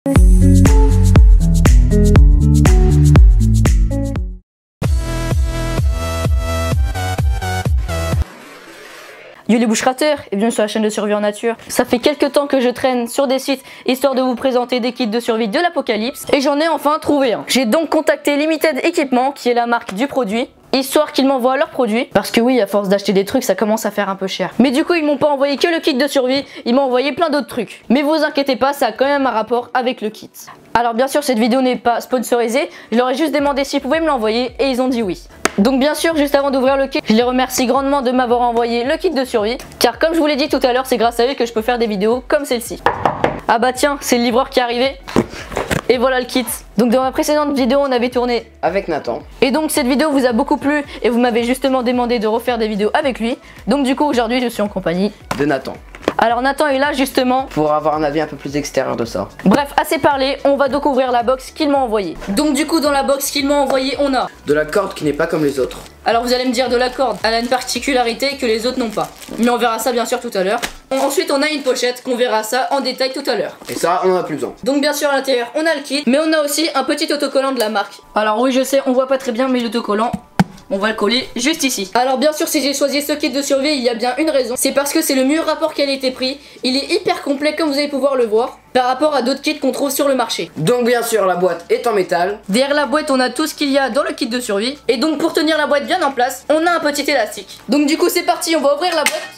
Yo les bushrateurs, et bienvenue sur la chaîne de survie en nature. Ça fait quelques temps que je traîne sur des sites histoire de vous présenter des kits de survie de l'apocalypse et j'en ai enfin trouvé un. J'ai donc contacté Limited Equipment qui est la marque du produit, histoire qu'ils m'envoient leurs produits. Parce que oui, à force d'acheter des trucs, ça commence à faire un peu cher. Mais du coup, ils m'ont pas envoyé que le kit de survie, ils m'ont envoyé plein d'autres trucs. Mais vous inquiétez pas, ça a quand même un rapport avec le kit. Alors bien sûr, cette vidéo n'est pas sponsorisée, je leur ai juste demandé s'ils pouvaient me l'envoyer et ils ont dit oui. Donc bien sûr, juste avant d'ouvrir le kit, je les remercie grandement de m'avoir envoyé le kit de survie. Car comme je vous l'ai dit tout à l'heure, c'est grâce à eux que je peux faire des vidéos comme celle-ci. Ah bah tiens, c'est le livreur qui est arrivé. Et voilà le kit. Donc dans ma précédente vidéo, on avait tourné avec Nathan. Et donc cette vidéo vous a beaucoup plu et vous m'avez justement demandé de refaire des vidéos avec lui. Donc du coup aujourd'hui je suis en compagnie de Nathan. Alors Nathan est là justement pour avoir un avis un peu plus extérieur de ça. Bref, assez parlé, on va donc ouvrir la box qu'il m'a envoyée. Donc du coup dans la box qu'il m'a envoyée, on a de la corde qui n'est pas comme les autres. Alors vous allez me dire de la corde, elle a une particularité que les autres n'ont pas. Mais on verra ça bien sûr tout à l'heure. Ensuite on a une pochette qu'on verra ça en détail tout à l'heure. Et ça on en a plus besoin. Donc bien sûr à l'intérieur on a le kit, mais on a aussi un petit autocollant de la marque. Alors oui je sais, on voit pas très bien mais l'autocollant, on va le coller juste ici. Alors bien sûr si j'ai choisi ce kit de survie, il y a bien une raison. C'est parce que c'est le meilleur rapport qualité-prix. Il est hyper complet comme vous allez pouvoir le voir par rapport à d'autres kits qu'on trouve sur le marché. Donc bien sûr la boîte est en métal. Derrière la boîte on a tout ce qu'il y a dans le kit de survie. Et donc pour tenir la boîte bien en place, on a un petit élastique. Donc du coup c'est parti, on va ouvrir la boîte.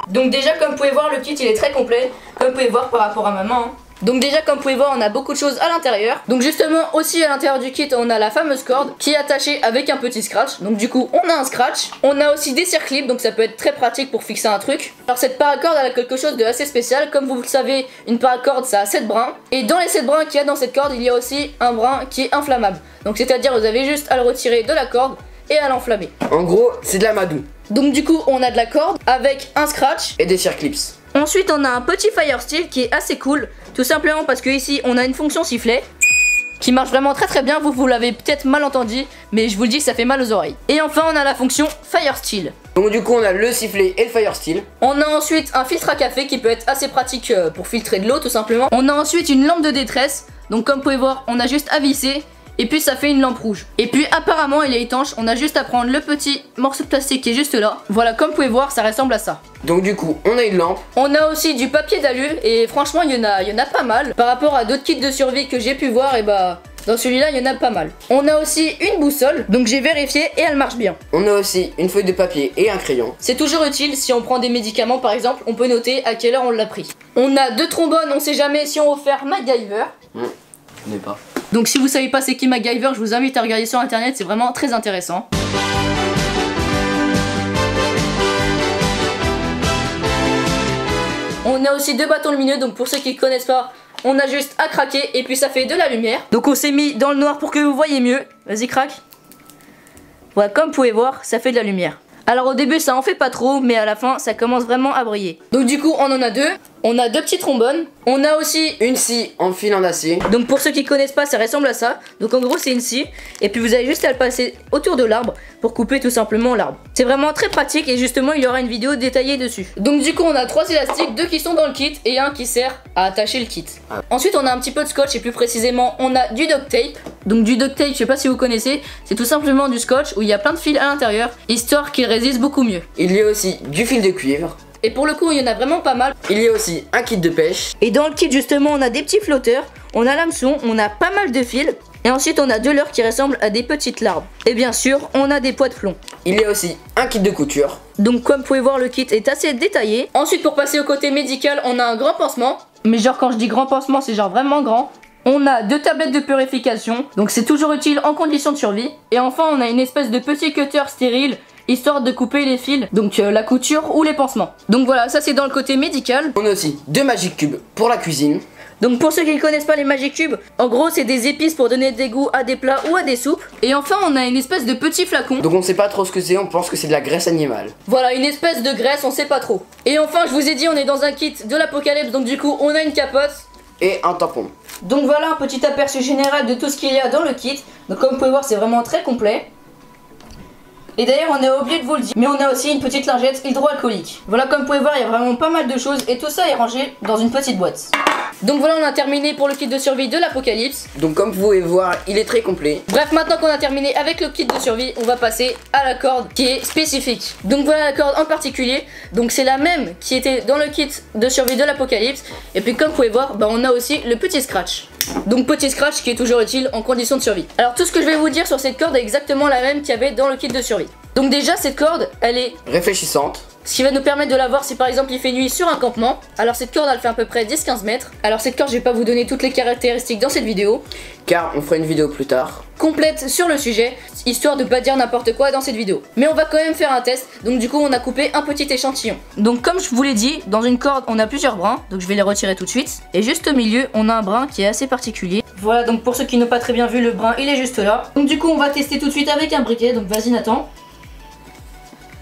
Donc déjà comme vous pouvez voir le kit il est très complet. Comme vous pouvez voir par rapport à ma main. Donc déjà comme vous pouvez voir on a beaucoup de choses à l'intérieur. Donc justement aussi à l'intérieur du kit on a la fameuse corde qui est attachée avec un petit scratch. Donc du coup on a un scratch. On a aussi des circlips donc ça peut être très pratique pour fixer un truc. Alors cette paracorde elle a quelque chose de assez spécial. Comme vous le savez une paracorde ça a 7 brins. Et dans les 7 brins qu'il y a dans cette corde il y a aussi un brin qui est inflammable. Donc c'est à dire vous avez juste à le retirer de la corde et à l'enflammer. En gros c'est de la madou. Donc du coup on a de la corde avec un scratch et des circlips. Ensuite on a un petit fire steel qui est assez cool. Tout simplement parce que ici on a une fonction sifflet qui marche vraiment très bien. Vous l'avez peut-être mal entendu mais je vous le dis ça fait mal aux oreilles. Et enfin on a la fonction fire steel. Donc du coup on a le sifflet et le fire steel. On a ensuite un filtre à café qui peut être assez pratique pour filtrer de l'eau tout simplement. On a ensuite une lampe de détresse. Donc comme vous pouvez voir on a juste à visser. Et puis ça fait une lampe rouge. Et puis apparemment il est étanche. On a juste à prendre le petit morceau de plastique qui est juste là. Voilà comme vous pouvez voir ça ressemble à ça. Donc du coup on a une lampe. On a aussi du papier d'alu. Et franchement il y en a pas mal. Par rapport à d'autres kits de survie que j'ai pu voir, et bah dans celui-là il y en a pas mal. On a aussi une boussole. Donc j'ai vérifié et elle marche bien. On a aussi une feuille de papier et un crayon. C'est toujours utile si on prend des médicaments par exemple. On peut noter à quelle heure on l'a pris. On a 2 trombones. On sait jamais si on va faire MacGyver. Je n'ai pas. Donc si vous savez pas c'est qui MacGyver, je vous invite à regarder sur internet, c'est vraiment très intéressant. On a aussi 2 bâtons lumineux, donc pour ceux qui ne connaissent pas, on a juste à craquer et puis ça fait de la lumière. Donc on s'est mis dans le noir pour que vous voyez mieux. Vas-y craque. Voilà, comme vous pouvez voir, ça fait de la lumière. Alors au début ça en fait pas trop, mais à la fin ça commence vraiment à briller. Donc du coup on en a 2. On a 2 petits trombones. On a aussi une scie en fil en acier. Donc pour ceux qui connaissent pas ça ressemble à ça. Donc en gros c'est une scie. Et puis vous avez juste à le passer autour de l'arbre pour couper tout simplement l'arbre. C'est vraiment très pratique et justement il y aura une vidéo détaillée dessus. Donc du coup on a 3 élastiques, 2 qui sont dans le kit et un qui sert à attacher le kit. Ensuite on a un petit peu de scotch et plus précisément on a du duct tape. Donc du duct tape je sais pas si vous connaissez. C'est tout simplement du scotch où il y a plein de fils à l'intérieur histoire qu'il résiste beaucoup mieux. Il y a aussi du fil de cuivre. Et pour le coup il y en a vraiment pas mal. Il y a aussi un kit de pêche. Et dans le kit justement on a des petits flotteurs. On a l'hameçon, on a pas mal de fils. Et ensuite on a de leurres qui ressemblent à des petites larves. Et bien sûr on a des poids de plomb. Il y a aussi un kit de couture. Donc comme vous pouvez voir le kit est assez détaillé. Ensuite pour passer au côté médical on a un grand pansement. Mais genre quand je dis grand pansement c'est genre vraiment grand. On a 2 tablettes de purification. Donc c'est toujours utile en condition de survie. Et enfin on a une espèce de petit cutter stérile histoire de couper les fils, donc la couture ou les pansements. Donc voilà, ça c'est dans le côté médical. On a aussi 2 Magic Cubes pour la cuisine. Donc pour ceux qui ne connaissent pas les Magic Cubes, en gros c'est des épices pour donner des goûts à des plats ou à des soupes. Et enfin on a une espèce de petit flacon. Donc on sait pas trop ce que c'est, on pense que c'est de la graisse animale. Voilà, une espèce de graisse, on sait pas trop. Et enfin je vous ai dit on est dans un kit de l'apocalypse, donc du coup on a une capote. Et un tampon. Donc voilà un petit aperçu général de tout ce qu'il y a dans le kit. Donc comme vous pouvez voir c'est vraiment très complet. Et d'ailleurs on a oublié de vous le dire, mais on a aussi une petite lingette hydroalcoolique. Voilà, comme vous pouvez voir, il y a vraiment pas mal de choses et tout ça est rangé dans une petite boîte. Donc voilà, on a terminé pour le kit de survie de l'Apocalypse. Donc comme vous pouvez voir, il est très complet. Bref, maintenant qu'on a terminé avec le kit de survie, on va passer à la corde qui est spécifique. Donc voilà la corde en particulier. Donc c'est la même qui était dans le kit de survie de l'Apocalypse. Et puis comme vous pouvez voir, bah, on a aussi le petit scratch. Donc petit scratch qui est toujours utile en condition de survie. Alors tout ce que je vais vous dire sur cette corde est exactement la même qu'il y avait dans le kit de survie. Donc déjà cette corde, elle est Réfléchissante. ce qui va nous permettre de la voir si par exemple il fait nuit sur un campement. Alors cette corde elle fait à peu près 10-15 mètres. Alors cette corde je vais pas vous donner toutes les caractéristiques dans cette vidéo, Car on fera une vidéo plus tard. complète sur le sujet, histoire de pas dire n'importe quoi dans cette vidéo. Mais on va quand même faire un test, donc du coup on a coupé un petit échantillon. Donc comme je vous l'ai dit, dans une corde on a plusieurs brins, donc je vais les retirer tout de suite. Et juste au milieu on a un brin qui est assez particulier. Voilà, donc pour ceux qui n'ont pas très bien vu, le brin il est juste là. Donc du coup on va tester tout de suite avec un briquet, donc vas-y Nathan.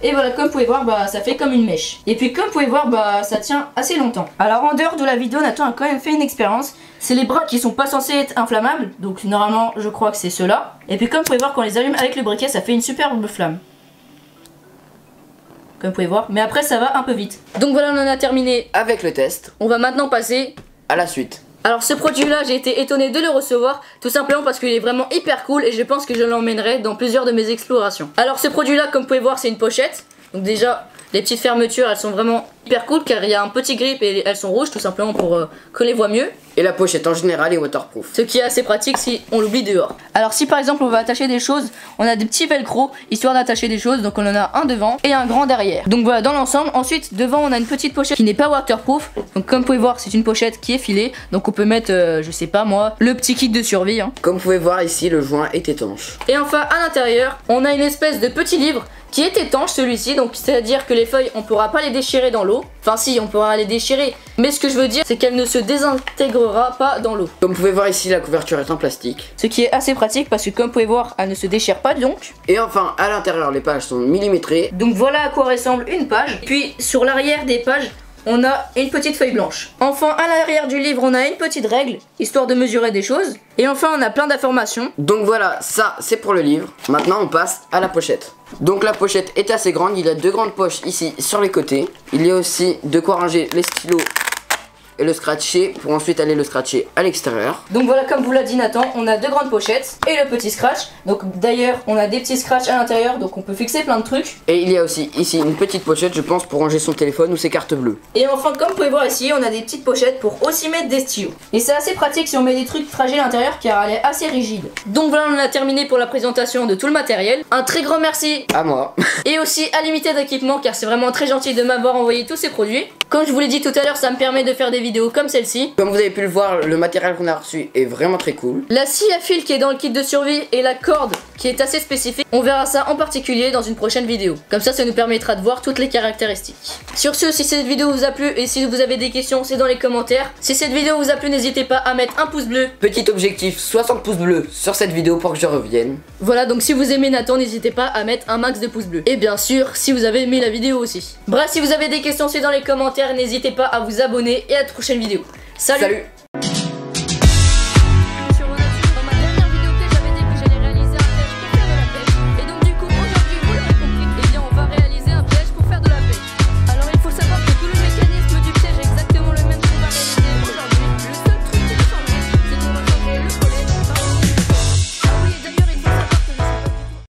Et voilà, comme vous pouvez voir, bah ça fait comme une mèche. Et puis comme vous pouvez voir, bah ça tient assez longtemps. Alors en dehors de la vidéo, Nathan a quand même fait une expérience. C'est les bras qui sont pas censés être inflammables. Donc normalement, je crois que c'est ceux-là. Et puis comme vous pouvez voir, quand on les allume avec le briquet, ça fait une superbe flamme. Comme vous pouvez voir. Mais après, ça va un peu vite. Donc voilà, on en a terminé. Avec le test, On va maintenant passer à la suite. Alors ce produit là, j'ai été étonné de le recevoir, tout simplement parce qu'il est vraiment hyper cool et je pense que je l'emmènerai dans plusieurs de mes explorations. Alors ce produit là, comme vous pouvez voir, c'est une pochette. Donc déjà, les petites fermetures, elles sont vraiment hyper cool car il y a un petit grip et elles sont rouges tout simplement pour que les voit mieux. Et la pochette en général est waterproof. Ce qui est assez pratique si on l'oublie dehors. Alors si par exemple on veut attacher des choses, on a des petits velcro histoire d'attacher des choses. Donc on en a un devant et un grand derrière. Donc voilà dans l'ensemble. Ensuite devant on a une petite pochette qui n'est pas waterproof. Donc comme vous pouvez voir c'est une pochette qui est filée. Donc on peut mettre je sais pas moi le petit kit de survie hein. Comme vous pouvez voir ici, le joint est étanche. Et enfin à l'intérieur on a une espèce de petit livre qui est étanche celui-ci, donc c'est à dire que les feuilles on pourra pas les déchirer dans l'eau. Enfin si on pourra les déchirer, mais ce que je veux dire c'est qu'elle ne se désintégrera pas dans l'eau. Comme vous pouvez voir ici, la couverture est en plastique. Ce qui est assez pratique parce que comme vous pouvez voir elle ne se déchire pas donc. Et enfin, à l'intérieur, les pages sont millimétrées. Donc voilà à quoi ressemble une page. Puis sur l'arrière des pages on a une petite feuille blanche. Enfin à l'arrière du livre on a une petite règle, histoire de mesurer des choses. Et enfin on a plein d'informations. Donc voilà, ça c'est pour le livre. Maintenant on passe à la pochette. Donc la pochette est assez grande, il y a deux grandes poches ici sur les côtés. Il y a aussi de quoi ranger les stylos et le scratcher pour ensuite aller le scratcher à l'extérieur. Donc voilà, comme vous l'a dit Nathan, on a deux grandes pochettes et le petit scratch. Donc d'ailleurs on a des petits scratchs à l'intérieur, donc on peut fixer plein de trucs. Et il y a aussi ici une petite pochette, je pense, pour ranger son téléphone ou ses cartes bleues. Et enfin comme vous pouvez voir ici, on a des petites pochettes pour aussi mettre des stylos. Et c'est assez pratique si on met des trucs fragiles à l'intérieur car elle est assez rigide. Donc voilà, on a terminé pour la présentation de tout le matériel. Un très grand merci À moi. et aussi à Limited Équipement car c'est vraiment très gentil de m'avoir envoyé tous ces produits. Comme je vous l'ai dit tout à l'heure, ça me permet de faire des vidéos comme celle-ci. Comme vous avez pu le voir, le matériel qu'on a reçu est vraiment très cool. La scie à fil qui est dans le kit de survie et la corde qui est assez spécifique, on verra ça en particulier dans une prochaine vidéo. Comme ça nous permettra de voir toutes les caractéristiques. Sur ce, si cette vidéo vous a plu et si vous avez des questions, c'est dans les commentaires. Si cette vidéo vous a plu, n'hésitez pas à mettre un pouce bleu. Petit objectif, 60 pouces bleus sur cette vidéo pour que je revienne. Voilà, donc si vous aimez Nathan, n'hésitez pas à mettre un max de pouces bleus. Et bien sûr, si vous avez aimé la vidéo aussi. Bref, si vous avez des questions, c'est dans les commentaires. N'hésitez pas à vous abonner et à la prochaine vidéo. Salut.